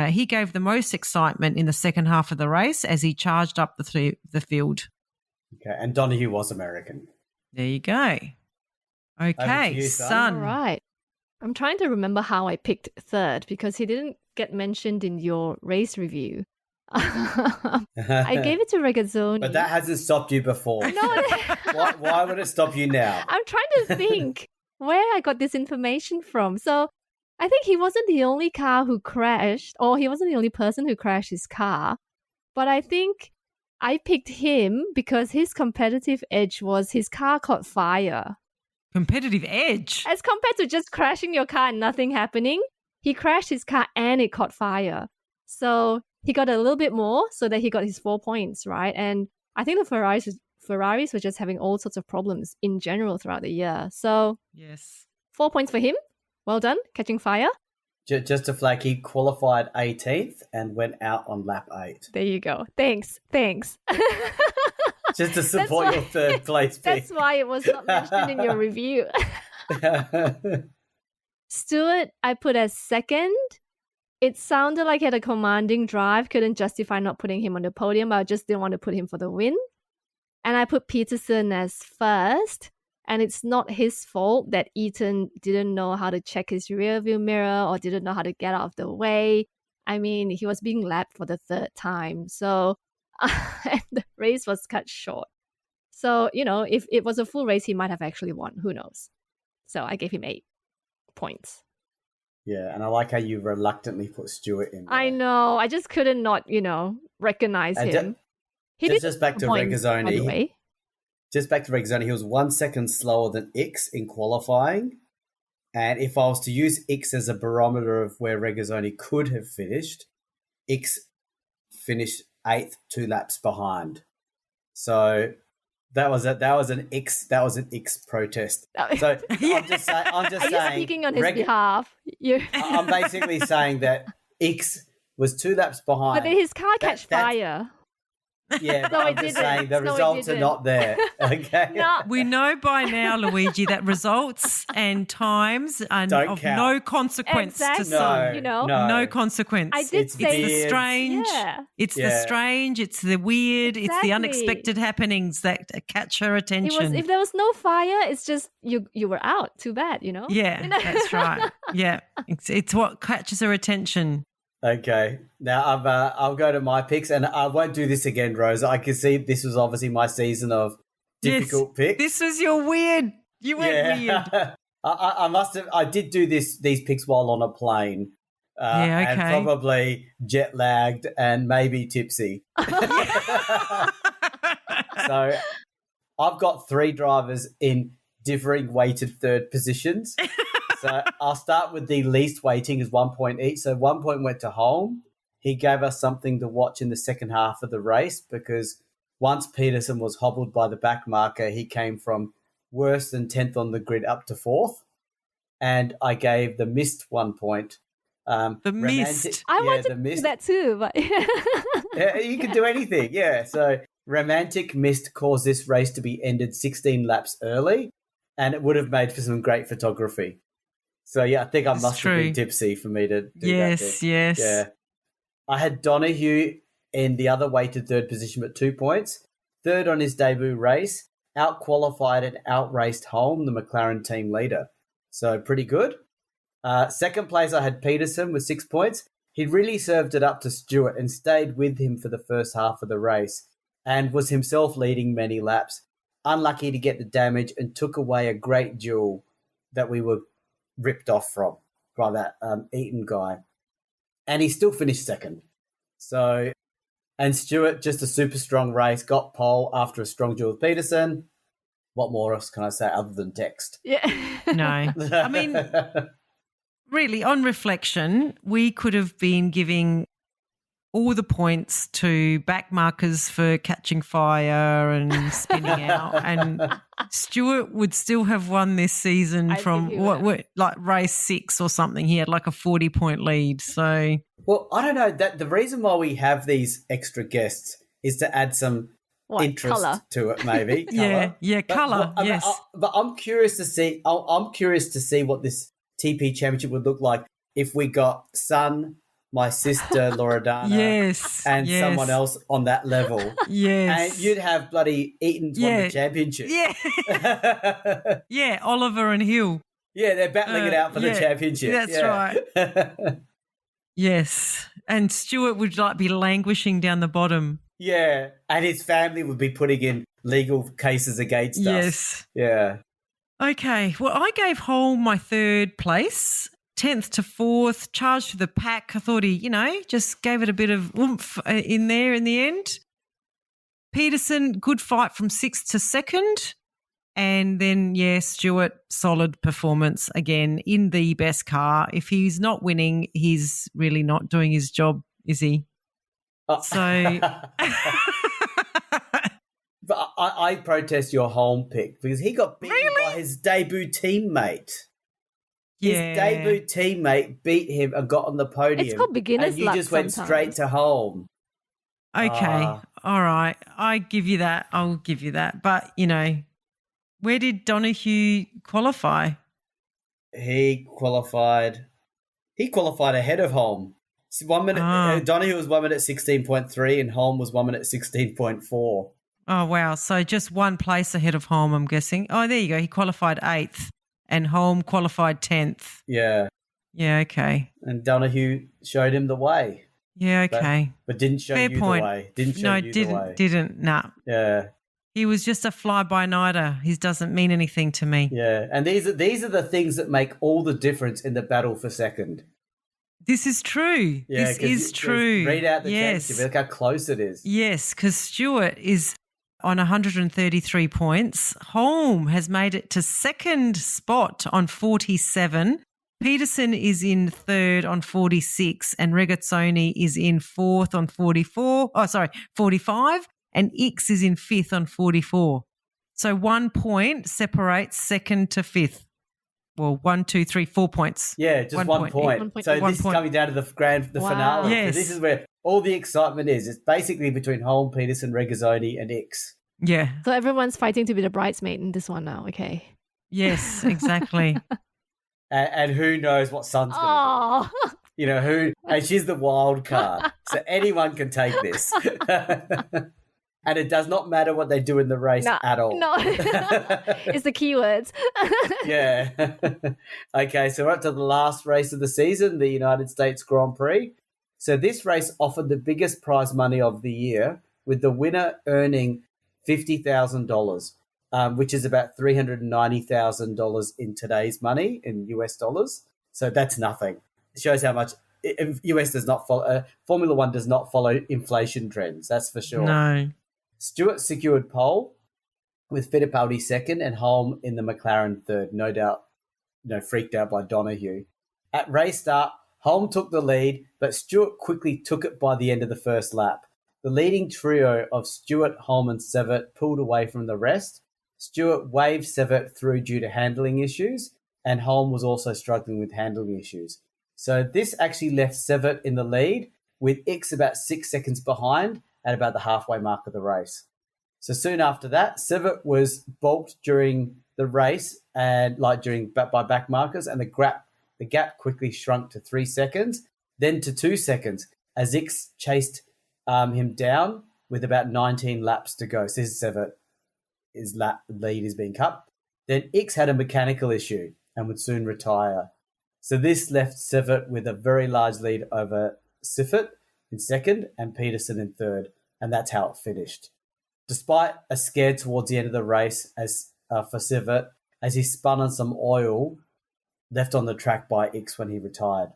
He gave the most excitement in the second half of the race as he charged up the field. Okay, and Donahue was American. There you go. Okay, son. All right. I'm trying to remember how I picked third because he didn't get mentioned in your race review. I gave it to Regazzoni. But that hasn't stopped you before. No. Why would it stop you now? I'm trying to think where I got this information from. So I think he wasn't the only car who crashed, or he wasn't the only person who crashed his car. But I think I picked him because his competitive edge was his car caught fire. Competitive edge? As compared to just crashing your car and nothing happening, he crashed his car and it caught fire. So he got a little bit more so that he got his 4 points, right? And I think the Ferraris were just having all sorts of problems in general throughout the year. So yes, 4 points for him. Well done, catching fire. Just to flag, he qualified 18th and went out on lap 8. There you go. Thanks. Just to support your third place pick. That's why it was not mentioned in your review. Stewart, I put as second. It sounded like he had a commanding drive, couldn't justify not putting him on the podium, but I just didn't want to put him for the win. And I put Peterson as first. And it's not his fault that Eaton didn't know how to check his rear view mirror or didn't know how to get out of the way. I mean, he was being lapped for the third time. So and the race was cut short. So, if it was a full race, he might have actually won. Who knows? So I gave him 8 points. Yeah, and I like how you reluctantly put Stewart in there. I know. I just couldn't not, recognize him. Just back to Regazzoni. Just back to Regazzoni, he was 1 second slower than X in qualifying. And if I was to use X as a barometer of where Regazzoni could have finished, X finished 8th, 2 laps behind. So that was an X protest. So I'm just saying. Are you speaking on his behalf? I'm basically saying that X was 2 laps behind. But then his car catch fire. Yeah, but I'm just saying the results are not there. Okay. No. We know by now, Luigi, that results and times are of count. no consequence to some. No consequence. I did say it's the strange. Yeah. It's the strange. It's the weird. Exactly. It's the unexpected happenings that catch her attention. If there was no fire, it's just you were out. Too bad, Yeah, that's right. Yeah, it's what catches her attention. Okay, now I'll go to my picks, and I won't do this again, Rosa. I can see this was obviously my season of difficult picks. This was your weird. You went weird. I must have. I did do these picks while on a plane. And probably jet lagged and maybe tipsy. So I've got 3 drivers in differing weighted third positions. So I'll start with the least weighting is 1 point each. So 1 point went to Holm. He gave us something to watch in the second half of the race because once Peterson was hobbled by the back marker, he came from worse than 10th on the grid up to 4th. And I gave the mist 1 point. The mist. I wanted to do that too, but yeah, you can do anything. Yeah. So romantic mist caused this race to be ended 16 laps early, and it would have made for some great photography. So, yeah, I think I must have been tipsy for me to do that. Yes. Yeah. I had Donahue in the other weighted third position at 2 points. Third on his debut race, out-qualified and out-raced Holm, the McLaren team leader. So, pretty good. Second place, I had Peterson with 6 points. He really served it up to Stewart and stayed with him for the first half of the race and was himself leading many laps. Unlucky to get the damage and took away a great duel that we were ripped off from by that Eaton guy. And he still finished second. So, and Stewart, just a super strong race, got pole after a strong duel with Peterson. What more else can I say other than text? Yeah. No. I mean, really, on reflection, we could have been giving all the points to back markers for catching fire and spinning out, and Stewart would still have won this season from what like race 6 or something. He had like a 40-point lead. So, well, I don't know that the reason why we have these extra guests is to add some interest to it, maybe. Colour. Yes. But I'm curious to see. I'm curious to see what this TP Championship would look like if we got Sun, my sister Loredana, and someone else on that level. Yes. And you'd have bloody Eaton's won the championship. Yeah. Yeah, Oliver and Hill. Yeah, they're battling it out for the championship. That's right. Yes. And Stewart would be languishing down the bottom. Yeah. And his family would be putting in legal cases against us. Yes. Yeah. Okay. Well, I gave Holm my 3rd place. 10th to 4th, charged for the pack. I thought he, just gave it a bit of oomph in there in the end. Peterson, good fight from 6th to 2nd. And then, Stewart, solid performance again in the best car. If he's not winning, he's really not doing his job, is he? So... But I protest your Holm pick because he got beaten by his debut teammate. His debut teammate beat him and got on the podium. It's called beginner's luck. And you just went straight to Holm. Okay. All right. I give you that. I'll give you that. But, where did Donahue qualify? He qualified ahead of Holm. 1 minute. Donahue was 1 minute 16.3 and Holm was 1 minute 16.4. Oh, wow. So just one place ahead of Holm, I'm guessing. Oh, there you go. He qualified 8th and Holm qualified 10th. Yeah. Yeah, okay. And Donahue showed him the way. Yeah, okay. But didn't show Fair you point. the way. Didn't show you the way. Didn't. Nah. Yeah. He was just a fly-by-nighter. He doesn't mean anything to me. Yeah. And these are the things that make all the difference in the battle for second. This is true. Yeah, this is true. Read out the yes. championship. Look how close it is. Yes, because Stewart is on 133 points. Holm has made it to second spot on 47. Peterson is in third on 46, and Regazzoni is in fourth on 45, and Ix is in fifth on 44. So 1 point separates second to fifth. Well, 1, 2, 3, 4 points. Yeah, just 1 point. So this is coming down to the finale. Yes. So this is where all the excitement is. It's basically between Holm, Peterson, Regazzoni, and Ix. Yeah. So everyone's fighting to be the bridesmaid in this one now, okay? Yes, exactly. And who knows what Sun's going to do. You know, who? And she's the wild card. So anyone can take this. And it does not matter what they do in the race at all. No, it's the keywords. Yeah. Okay, so we're up to the last race of the season, the United States Grand Prix. So this race offered the biggest prize money of the year, with the winner earning $50,000, which is about $390,000 in today's money, in US dollars. So that's nothing. It shows how much US does not follow, Formula One does not follow inflation trends, that's for sure. No. Stewart secured pole with Fittipaldi second and Holm in the McLaren third, no doubt, freaked out by Donahue. At race start, Holm took the lead, but Stewart quickly took it by the end of the first lap. The leading trio of Stewart, Holm and Severt pulled away from the rest. Stewart waved Severt through due to handling issues, and Holm was also struggling with handling issues. So this actually left Severt in the lead, with Ix about 6 seconds behind at about the halfway mark of the race. So soon after that, Severt was balked during the race and by back markers, and the gap quickly shrunk to 3 seconds, then to 2 seconds as Ix chased him down with about 19 laps to go. So this is Severt. His lead is being cut. Then Ix had a mechanical issue and would soon retire. So this left Severt with a very large lead over Siffert in second and Peterson in third, and that's how it finished. Despite a scare towards the end of the race for Siffert, as he spun on some oil left on the track by Ix when he retired.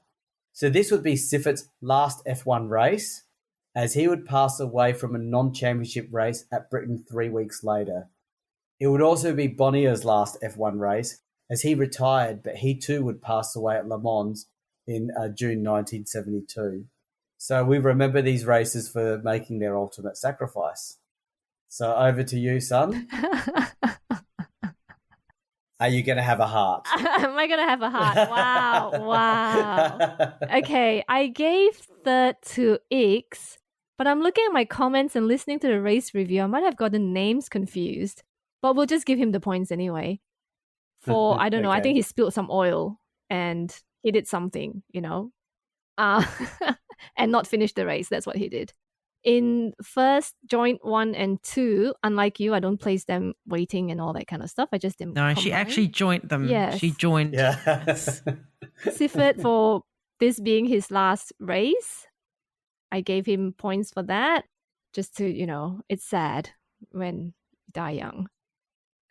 So this would be Siffert's last F1 race, as he would pass away from a non-championship race at Britain 3 weeks later. It would also be Bonnier's last F1 race, as he retired, but he too would pass away at Le Mans in June 1972. So we remember these races for making their ultimate sacrifice. So over to you, son. Are you going to have a heart? Am I going to have a heart? Wow. Okay, I gave third to Ix, but I'm looking at my comments and listening to the race review. I might have gotten names confused, but we'll just give him the points anyway. For, I don't know, I think he spilled some oil and he did something, and not finish the race. That's what he did. In first, joint 1 and 2, unlike you, I don't place them waiting and all that kind of stuff. I just didn't. No, she actually joined them. Yes. She joined. Yes. Siffert, for this being his last race, I gave him points for that. Just to, it's sad when you die young.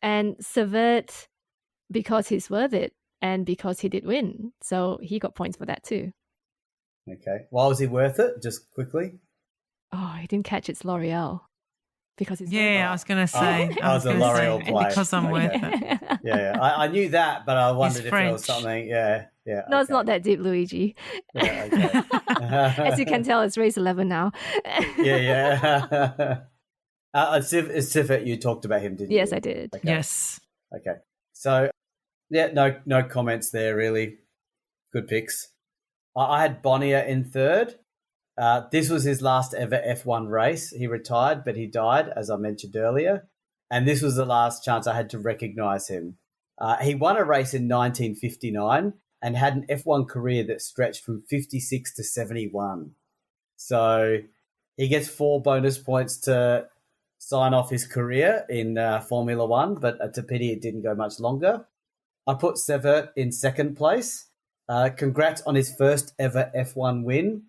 And Severt, because he's worth it and because he did win. So he got points for that too. Okay. Why was he worth it? Just quickly. Oh, he didn't catch its L'Oreal. Because it's I was going to say. I was a L'Oreal play. Because I'm worth it. Yeah. I knew that, but I wondered if there was French. something. Yeah. No, it's not that deep, Luigi. Yeah, okay. As you can tell, it's race 11 now. Yeah. Siffert, you talked about him, didn't you? Yes, I did. Okay. Yes. Okay. So, no comments there, really. Good picks. I had Bonnier in third. This was his last ever F1 race. He retired, but he died, as I mentioned earlier. And this was the last chance I had to recognise him. He won a race in 1959 and had an F1 career that stretched from 56 to 71. So he gets 4 bonus points to sign off his career in Formula One, but it's a pity it didn't go much longer. I put Severt in second place Congrats on his first ever F1 win.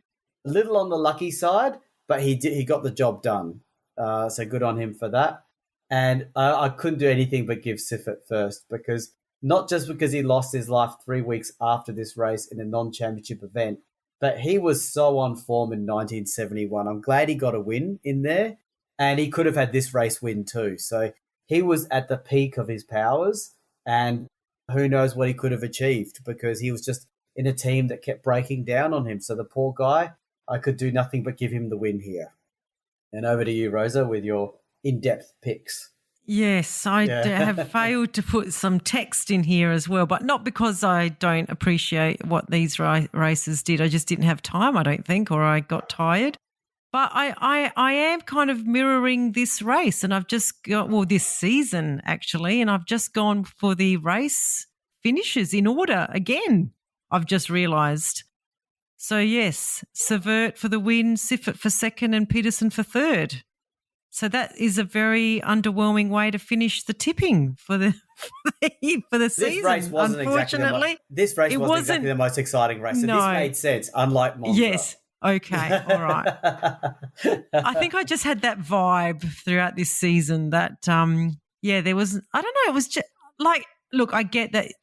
A little on the lucky side, but he got the job done. So good on him for that. And I couldn't do anything but give Siffert first, because not just because he lost his life 3 weeks after this race in a non-championship event, but he was so on form in 1971. I'm glad he got a win in there, and he could have had this race win too. So he was at the peak of his powers, and who knows what he could have achieved, because he was just in a team that kept breaking down on him. So the poor guy, I could do nothing but give him the win here. And over to you, Rosa, with your in-depth picks. Yes, I have failed to put some text in here as well, but not because I don't appreciate what these races did. I just didn't have time, I don't think, or I got tired. But I am kind of mirroring this race, and I've just got, this season actually, and I've just gone for the race finishes in order again, I've just realised. So yes, Stewart for the win, Siffert for second, and Peterson for third. So that is a very underwhelming way to finish the tipping for the season. This race wasn't unfortunately. Exactly the most exciting race. So this made sense, unlike Monza. Yes. Okay. All right. I think I just had that vibe throughout this season that, there was, I don't know, it was just like, look, I get that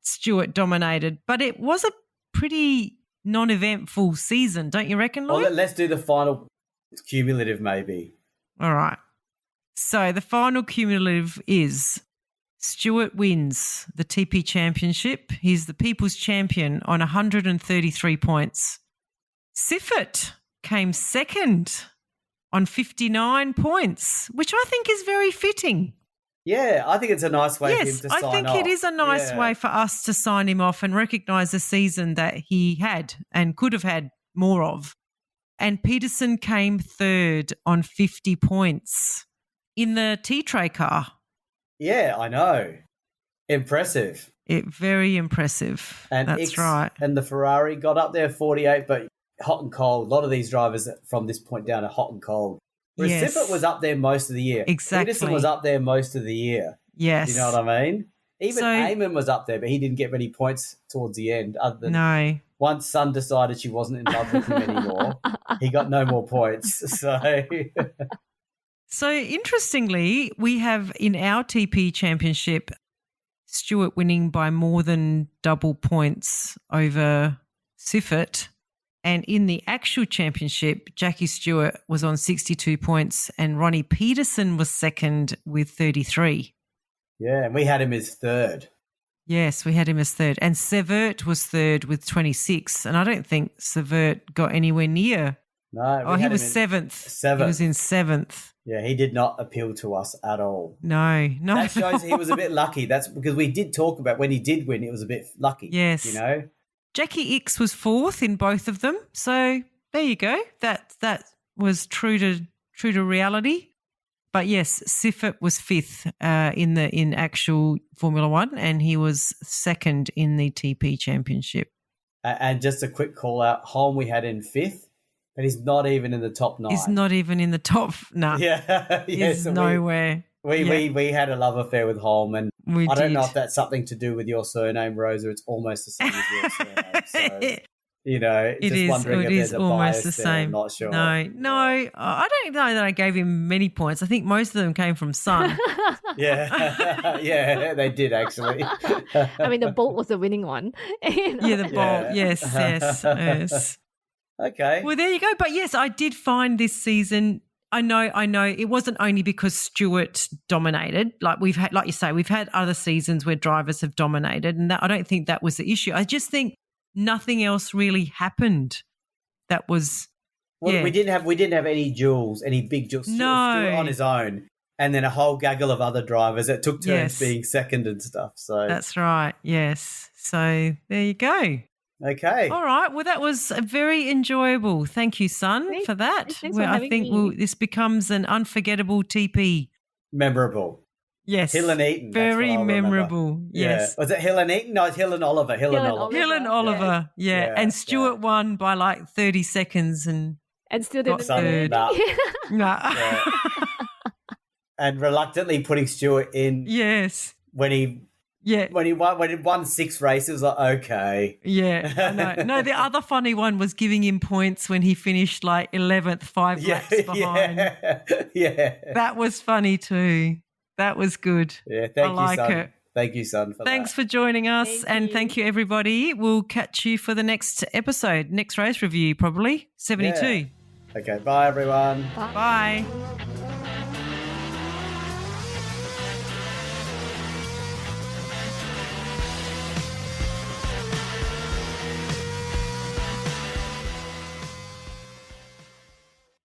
Stewart dominated, but it was a pretty non-eventful season, don't you reckon, Lloyd? Well, let's do the final cumulative maybe. All right. So the final cumulative is Stewart wins the TP Championship. He's the People's Champion on 133 points. Siffert came second on 59 points, which I think is very fitting. Yeah, I think it's a nice way for him to sign off. I think it is a nice way for us to sign him off and recognise the season that he had and could have had more of. And Peterson came third on 50 points in the T-Tray car. Yeah, I know. Impressive. Very impressive. And that's right. And the Ferrari got up there 48, but hot and cold. A lot of these drivers from this point down are hot and cold. Whereas Siffert was up there most of the year. Exactly. Peterson was up there most of the year. Yes. You know what I mean? Even Eamon was up there, but he didn't get many points towards the end. Other than once Sun decided she wasn't in love with him anymore, he got no more points. So interestingly, we have in our TP Championship Stewart winning by more than double points over Siffert. And in the actual championship, Jackie Stewart was on 62 points and Ronnie Peterson was second with 33. Yeah, and we had him as third. Yes, we had him as third. And Stewart was third with 26. And I don't think Stewart got anywhere near. No. He was seventh. He was in seventh. Yeah, he did not appeal to us at all. No. That shows he was a bit lucky. That's because we did talk about when he did win, it was a bit lucky. Yes. You know? Jackie Ix was fourth in both of them. So there you go. That was true to reality. But yes, Siffert was fifth in actual Formula One, and he was second in the TP Championship. And just a quick call out: Holm we had in fifth, but he's not even in the top 9. He's not even in the top. No, yeah, he's so nowhere. We had a love affair with Holm, and I don't know if that's something to do with your surname, Rosa. It's almost the same as your surname. So, you know, wondering if there's a bias the same. There, I'm not sure. No, I don't know that I gave him many points. I think most of them came from Sun. yeah, they did actually. I mean, the Bolt was the winning one. Yeah, the Bolt. Yes. Okay. Well, there you go. But yes, I did find this season. I know. It wasn't only because Stewart dominated. Like we've had other seasons where drivers have dominated, and I don't think that was the issue. I just think nothing else really happened. That was. Well, we didn't have any duels, any big duels. No. Stewart on his own, and then a whole gaggle of other drivers that took turns being second and stuff. So that's right. Yes. So there you go. Okay. All right. Well, that was very enjoyable. Thank you, Sun, for that. I think this becomes an unforgettable TP. Memorable. Yes. Hill and Eaton. Very memorable. Yes. Yeah. Was it Hill and Eaton? No, it's Hill and Oliver. Hill and Oliver. Yeah. And Stewart won by like 30 seconds and still didn't third. No. And reluctantly putting Stewart in. Yes. When he Yeah. When he won 6 races, like, okay. Yeah, I know. No, the other funny one was giving him points when he finished like 11th, 5 laps behind. Yeah. That was funny too. That was good. Yeah, I like it. Thank you, son, for Thanks that. for joining us, Thank thank you, everybody. We'll catch you for the next episode, next race review, probably 72. Yeah. Okay, bye, everyone. Bye. Bye.